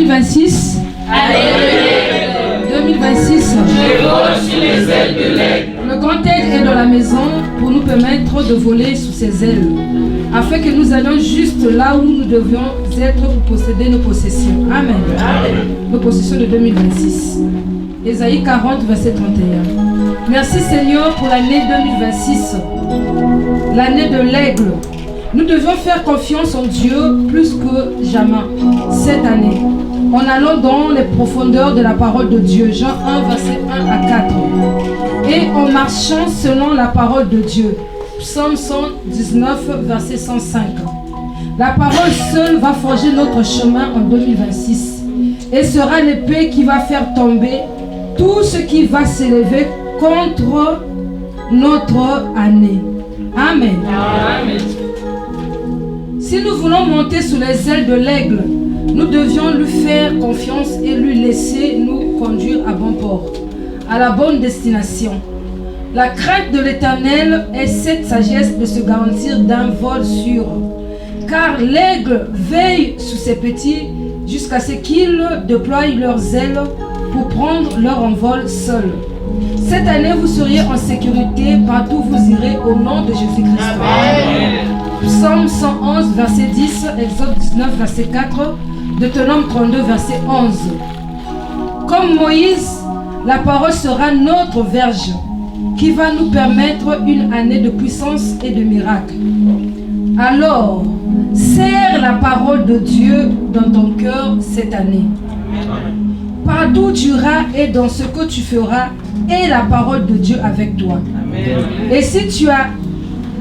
2026. Alléluia. 2026. Je vole sur les ailes de l'aigle. Le grand aigle est dans la maison pour nous permettre de voler sous ses ailes, afin que nous allions juste là où nous devions être pour posséder nos possessions. Amen. Nos possessions de 2026. Ésaïe 40, verset 31. Merci Seigneur pour l'année 2026, l'année de l'aigle. Nous devons faire confiance en Dieu plus que jamais cette année, en allant dans les profondeurs de la parole de Dieu. Jean 1, verset 1 à 4. Et en marchant selon la parole de Dieu. Psaume 119, verset 105. La parole seule va forger notre chemin en 2026 et sera l'épée qui va faire tomber tout ce qui va s'élever contre notre année. Amen. Amen. Si nous voulons monter sous les ailes de l'aigle, nous devions lui faire confiance et lui laisser nous conduire à bon port, à la bonne destination. La crainte de l'Éternel est cette sagesse de se garantir d'un vol sûr. Car l'aigle veille sur ses petits jusqu'à ce qu'ils déploient leurs ailes pour prendre leur envol seul. Cette année, vous seriez en sécurité partout où vous irez au nom de Jésus-Christ. Psaume 111, verset 10, Exode 19, verset 4, Deutéronome 32, verset 11. Comme Moïse, la parole sera notre verge qui va nous permettre une année de puissance et de miracles. Alors, serre la parole de Dieu dans ton cœur cette année. Partout où tu iras et dans ce que tu feras, aie la parole de Dieu avec toi. Et si tu as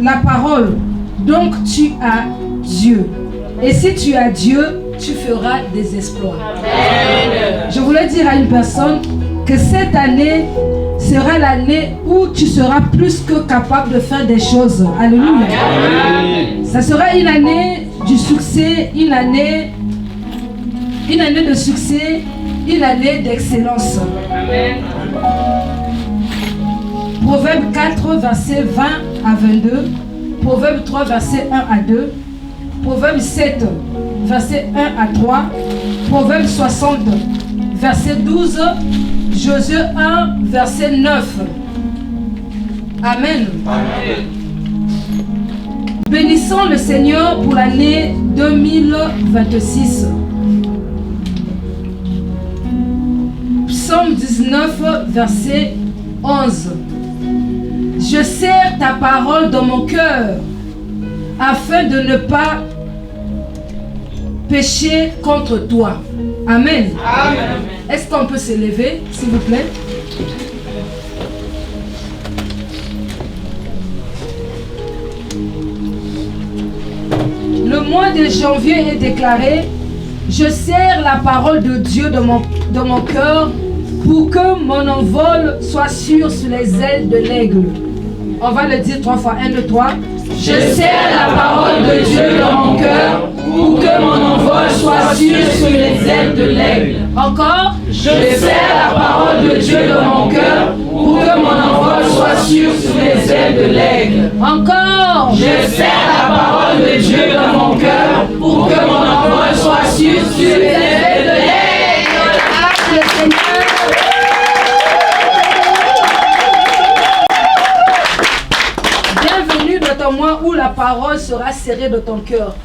la parole, donc tu as Dieu. Et si tu as Dieu, tu feras des exploits. Je voulais dire à une personne que cette année sera l'année où tu seras plus que capable de faire des choses. Alléluia. Ça sera une année du succès, une année de succès, une année d'excellence. Proverbe 4, verset 20 à 22. Proverbe 3, verset 1 à 2. Proverbe 7, verset 1 à 3. Proverbe 60, verset 12. Josué 1, verset 9. Amen. Amen. Bénissons le Seigneur pour l'année 2026. Psaume 19, verset 11. Je serre ta parole dans mon cœur afin de ne pas pécher contre toi. Amen. Amen. Est-ce qu'on peut s'élever, s'il vous plaît? Le mois de janvier est déclaré. Je serre la parole de Dieu dans mon cœur pour que mon envol soit sûr sur les ailes de l'aigle. On va le dire 3 fois. 1, 2, 3. Je serre la parole de Dieu dans mon cœur pour que mon envol soit sûr sur les ailes de l'aigle. Encore. Je serre la parole de Dieu dans mon cœur pour que mon envol soit sûr sur les ailes de l'aigle. Encore. Je serre la parole de Dieu dans mon cœur pour que mon envol soit sûr sur les ailes de l'aigle. Bienvenue dans ton mois où la parole sera serrée de ton cœur.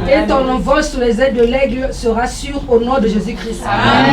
Et ton envol sur les ailes de l'aigle sera sûr au nom de Jésus-Christ. Amen.